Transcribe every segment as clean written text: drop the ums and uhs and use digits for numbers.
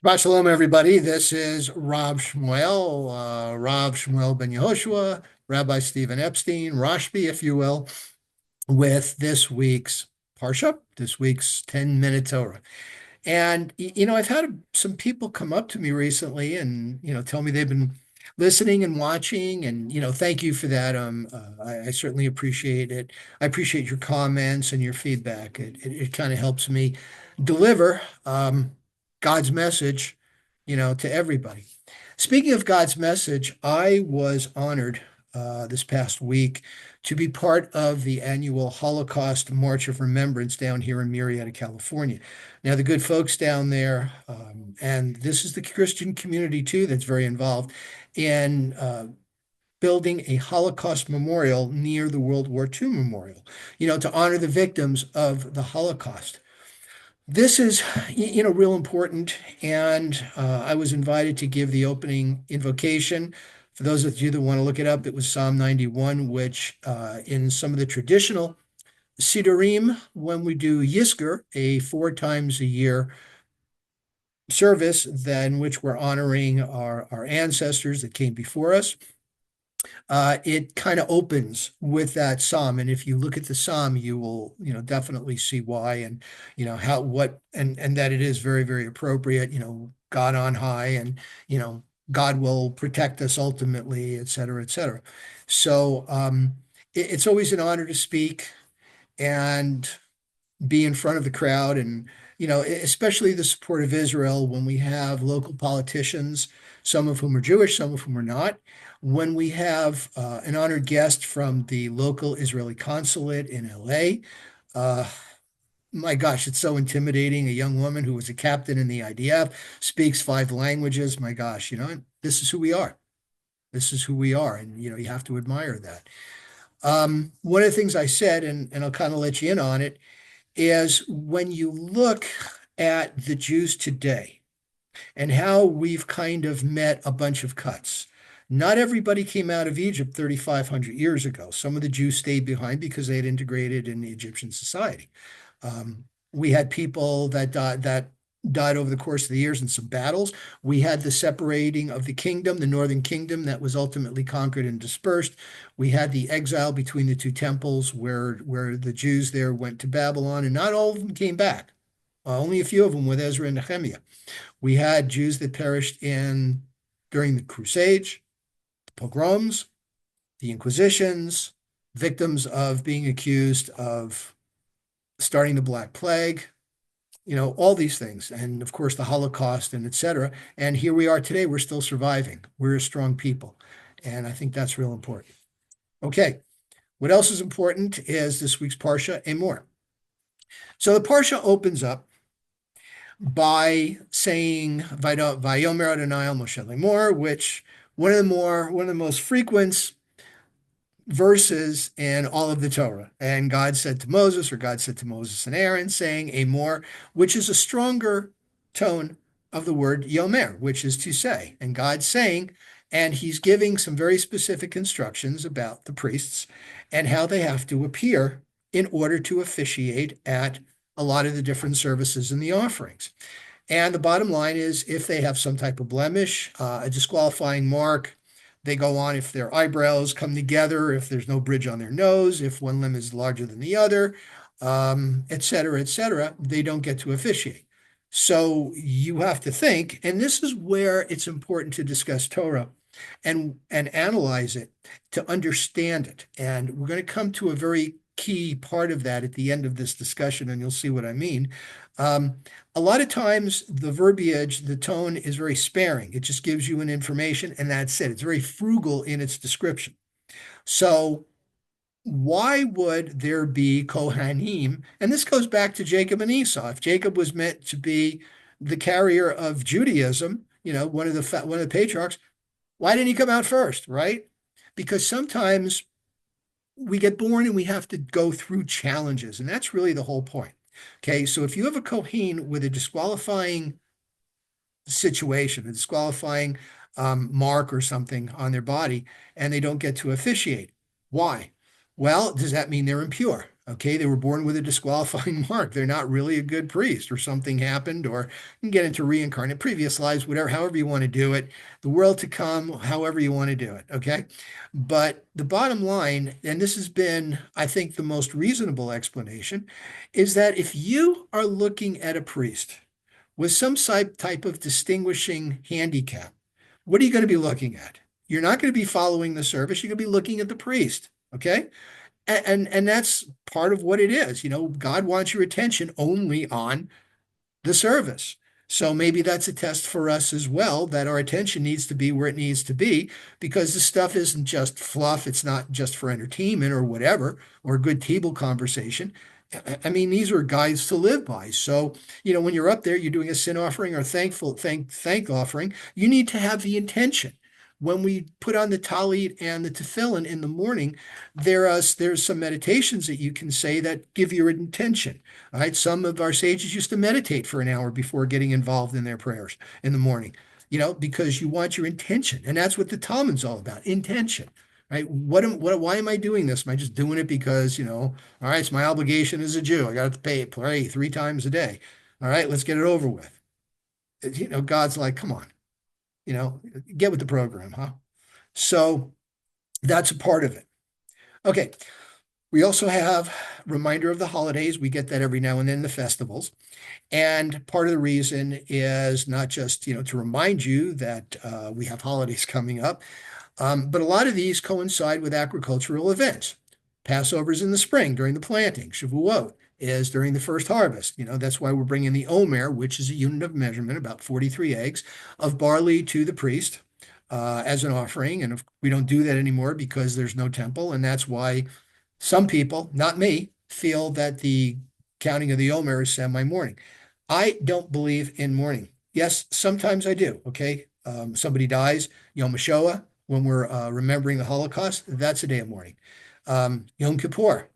Shabbat shalom, everybody. This is Rav Shmuel ben Yehoshua, Rabbi Stephen Epstein, Rashbi, if you will, with this week's Parsha, this week's 10-minute Torah. And, I've had some people come up to me recently and, tell me they've been listening and watching. And, thank you for that. I certainly appreciate it. I appreciate your comments and your feedback. It kind of helps me deliver God's message, to everybody. Speaking of God's message, I was honored this past week to be part of the annual Holocaust March of Remembrance down here in Murrieta, California. Now, the good folks down there, and this is the Christian community too that's very involved in building a Holocaust memorial near the World War II memorial, to honor the victims of the Holocaust. This is, real important. And I was invited to give the opening invocation. For those of you that want to look it up, it was Psalm 91, which in some of the traditional Siddurim, when we do Yizkor, a 4 times a year service in which we're honoring our ancestors that came before us, it kind of opens with that psalm. And if you look at the psalm, you will, definitely see why and, how, what, and that it is very, very appropriate, God on high and, God will protect us ultimately, et cetera, et cetera. So it's always an honor to speak and be in front of the crowd and especially the support of Israel when we have local politicians, some of whom are Jewish, some of whom are not. When we have an honored guest from the local Israeli consulate in LA, my gosh, it's so intimidating. A young woman who was a captain in the IDF, speaks 5 languages. My gosh, this is who we are. This is who we are. And, you have to admire that. One of the things I said, and I'll kind of let you in on it, is when you look at the Jews today and how we've kind of met a bunch of cuts. Not everybody came out of Egypt 3,500 years ago. Some of the Jews stayed behind because they had integrated in the Egyptian society. We had people that died over the course of the years in some battles. We had the separating of the kingdom, the northern kingdom that was ultimately conquered and dispersed. We had the exile between the two temples where the Jews there went to Babylon, and not all of them came back. Only a few of them with Ezra and Nehemiah. We had Jews that perished during the Crusades, the pogroms, the Inquisitions, victims of being accused of starting the Black Plague, all these things. And of course, the Holocaust and et cetera. And here we are today. We're still surviving. We're a strong people. And I think that's real important. Okay. What else is important is this week's Parsha Emor. So the Parsha opens up by saying Vayomer Adonai al Moshe Lemor, which one of the most frequent verses in all of the Torah. And God said to Moses, or God said to Moses and Aaron, saying Emor, which is a stronger tone of the word Yomer, which is to say. And God's saying, and he's giving some very specific instructions about the priests and how they have to appear in order to officiate at a lot of the different services and the offerings. And the bottom line is if they have some type of blemish, a disqualifying mark, they go on if their eyebrows come together, if there's no bridge on their nose, if one limb is larger than the other, et cetera, they don't get to officiate. So you have to think, and this is where it's important to discuss Torah and analyze it to understand it. And we're going to come to a very key part of that at the end of this discussion, and you'll see what I mean. A lot of times the verbiage, the tone is very sparing. It just gives you an information and that's it. It's very frugal in its description. So why would there be Kohanim? And this goes back to Jacob and Esau. If Jacob was meant to be the carrier of Judaism, one of the patriarchs, why didn't he come out first, right? Because sometimes we get born and we have to go through challenges, and that's really the whole point. Okay, so if you have a Kohen with a disqualifying situation, a disqualifying mark or something on their body, and they don't get to officiate, why? Well, does that mean they're impure? Okay, they were born with a disqualifying mark. They're not really a good priest, or something happened, or you can get into reincarnate previous lives, whatever, however you want to do it, the world to come, however you want to do it. Okay. But the bottom line, and this has been, I think, the most reasonable explanation, is that if you are looking at a priest with some type of distinguishing handicap, what are you going to be looking at? You're not going to be following the service. You're going to be looking at the priest. Okay. And that's part of what it is. God wants your attention only on the service. So maybe that's a test for us as well, that our attention needs to be where it needs to be, because the stuff isn't just fluff. It's not just for entertainment or whatever, or a good table conversation. I mean, these are guides to live by. So, when you're up there, you're doing a sin offering or thank offering, you need to have the intention. When we put on the talit and the tefillin in the morning, there's some meditations that you can say that give your intention. All right. Some of our sages used to meditate for an hour before getting involved in their prayers in the morning, because you want your intention. And that's what the Talmud's all about, intention. Right? Why am I doing this? Am I just doing it because, all right, it's my obligation as a Jew. I got to pray 3 times a day. All right, let's get it over with. God's like, come on, get with the program, huh? So that's a part of it. Okay. We also have reminder of the holidays. We get that every now and then, the festivals. And part of the reason is not just, to remind you that we have holidays coming up, but a lot of these coincide with agricultural events. Passover's in the spring during the planting. Shavuot is during the first harvest. That's why we're bringing the omer, which is a unit of measurement, about 43 eggs of barley, to the priest as an offering. And we don't do that anymore because there's no temple. And that's why some people, not me, feel that the counting of the Omer is semi-mourning. I don't believe in mourning. Yes, sometimes I do. Okay. Somebody dies, Yom HaShoah, when we're remembering the Holocaust, that's a day of mourning. Yom Kippur,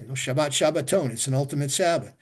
Shabbat Shabbaton, it's an ultimate Sabbath.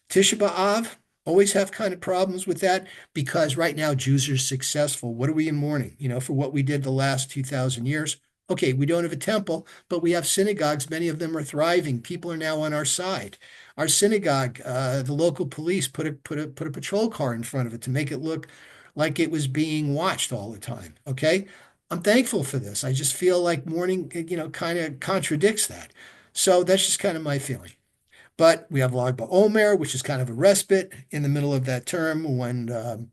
Tisha B'Av, always have kind of problems with that, because right now Jews are successful. What are we in mourning? For what we did the last 2,000 years. Okay, we don't have a temple, but we have synagogues. Many of them are thriving. People are now on our side. Our synagogue, the local police put a patrol car in front of it to make it look like it was being watched all the time. Okay, I'm thankful for this. I just feel like mourning, kind of contradicts that. So that's just kind of my feeling. But we have Lag BaOmer, which is kind of a respite in the middle of that term when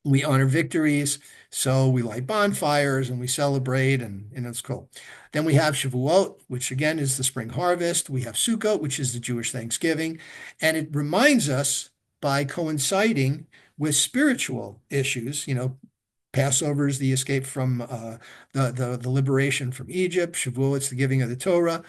we honor victories. So we light bonfires and we celebrate, and it's cool. Then we have Shavuot, which again is the spring harvest. We have Sukkot, which is the Jewish Thanksgiving. And it reminds us, by coinciding with spiritual issues, Passover is the escape from the liberation from Egypt. Shavuot, it's the giving of the Torah.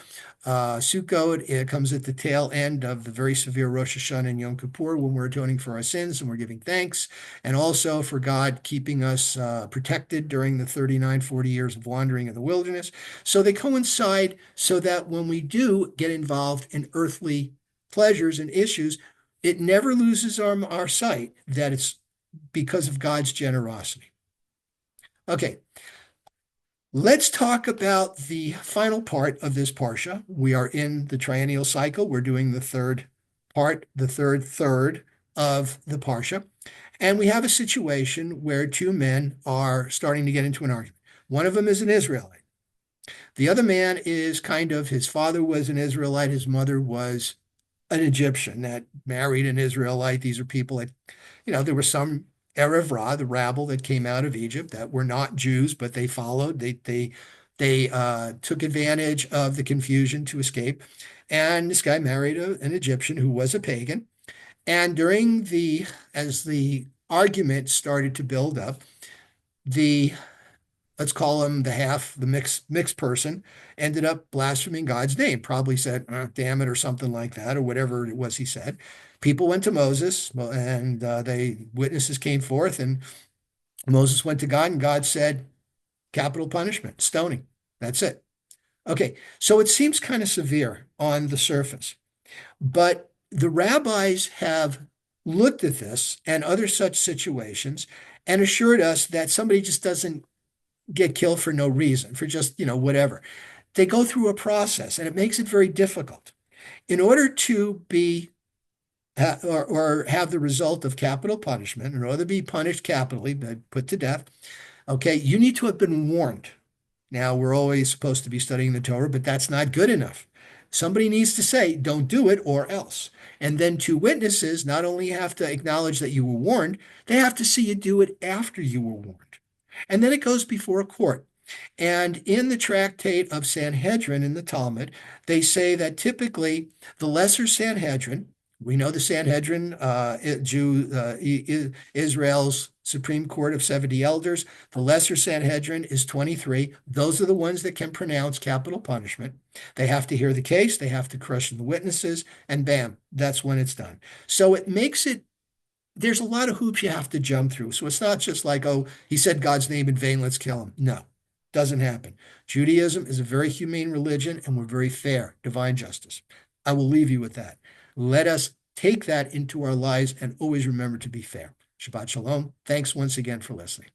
Sukkot, it comes at the tail end of the very severe Rosh Hashanah and Yom Kippur, when we're atoning for our sins and we're giving thanks, and also for God keeping us protected during the 39, 40 years of wandering in the wilderness. So they coincide so that when we do get involved in earthly pleasures and issues, it never loses our sight that it's because of God's generosity. Okay, let's talk about the final part of this parsha. We are in the triennial cycle. We're doing the third part, the third of the parsha. And we have a situation where two men are starting to get into an argument. One of them is an Israelite. The other man is his father was an Israelite, his mother was an Egyptian that married an Israelite. These are people that, there was some Erev Ra, the rabble that came out of Egypt that were not Jews, but they followed. They took advantage of the confusion to escape. And this guy married an Egyptian who was a pagan. And as the argument started to build up, let's call him the mixed person, ended up blaspheming God's name, probably said, damn it, or something like that, or whatever it was he said. People went to Moses, and witnesses came forth, and Moses went to God, and God said, capital punishment, stoning. That's it. Okay, so it seems kind of severe on the surface, but the rabbis have looked at this and other such situations and assured us that somebody just doesn't get killed for no reason, for just, whatever. They go through a process, and it makes it very difficult. In order to be or have the result of capital punishment, in order to be punished capitally, put to death, okay, you need to have been warned. Now, we're always supposed to be studying the Torah, but that's not good enough. Somebody needs to say, don't do it or else. And then two witnesses not only have to acknowledge that you were warned, they have to see you do it after you were warned. And then it goes before a court. And in the tractate of Sanhedrin in the Talmud, they say that typically the lesser Sanhedrin, we know the Sanhedrin, Israel's Supreme Court of 70 elders, the lesser Sanhedrin is 23. Those are the ones that can pronounce capital punishment. They have to hear the case, they have to question the witnesses, and bam, that's when it's done. So it makes it there's a lot of hoops you have to jump through. So it's not just like, oh, he said God's name in vain, let's kill him. No, doesn't happen. Judaism is a very humane religion and we're very fair, divine justice. I will leave you with that. Let us take that into our lives and always remember to be fair. Shabbat Shalom. Thanks once again for listening.